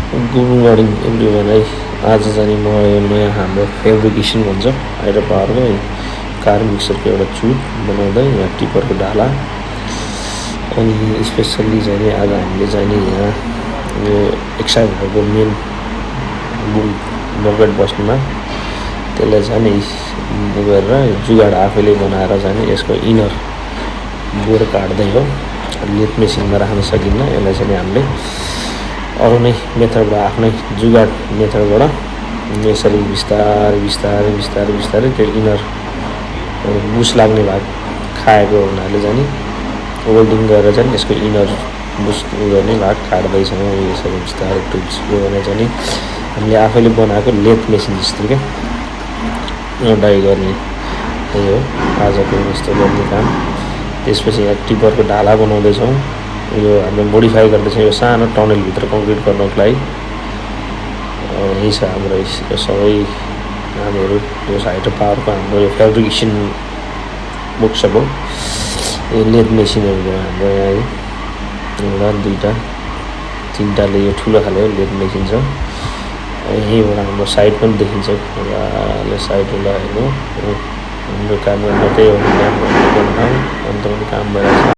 Good morning everyone है। आज चाहिँ म नयाँ हाम्रो फेब्रिकेसन भन्छ हाइड्रो पावरको कार मिक्सरको एउटा चुट बनाउँदै यहाँ टिपरको ढाला अनि स्पेसल्ली चाहिँ आज हामीले चाहिँ यहाँ यो एक्साइभरको मेन बुम बकेट बस्नुमा त्यसलाई चाहिँ गरेर जुगाड आफैले बनाएर चाहिँ यसको इनर बोर काट्दै हो। लेथ मेसिनमा राख्न सकिन्न, यसलाई चाहिँ हामीले अरू नै मेथडबाट आफ्नै जुगाड मेथडबाट यसरी बिस्तारै बिस्तारै बिस्तारै बिस्तारै त्यो इनर बुस लाग्ने भाग खाएको हुनाले चाहिँ वेल्डिङ गरेर चाहिँ यसको इनर बुस गर्ने भाग काट्दैछौँ यसरी बिस्तारै टुल्स। यो भने चाहिँ हामीले आफैले बनाएको लेथ मेसिन जस्तो क्या डाई गर्ने त्यही हो आजको यस्तो गर्ने काम। त्यसपछि यहाँ टिपरको ढाला बनाउँदैछौँ। यो हामीले मोडिफाई गर्दैछौँ यो सानो टनलभित्र कङ्क्रिट गर्नको लागि। यही छ हाम्रो यो सबै हामीहरू यो हाइड्रो पावरको हाम्रो यो फेब्रिकेसन वर्कसप हो। यो लेथ मेसिनहरू भयो हाम्रो यहाँ एउटा दुईवटा तिनवटाले यो ठुलो खाले लेथ मेसिन छ। यहीँबाट हाम्रो साइड पनि देखिन्छ मजाले साइडबाट हेर्नु हाम्रो काम गर्ने त्यही हो, काम गर्ने ठाउँ अन्त पनि काम भइरहेको छ।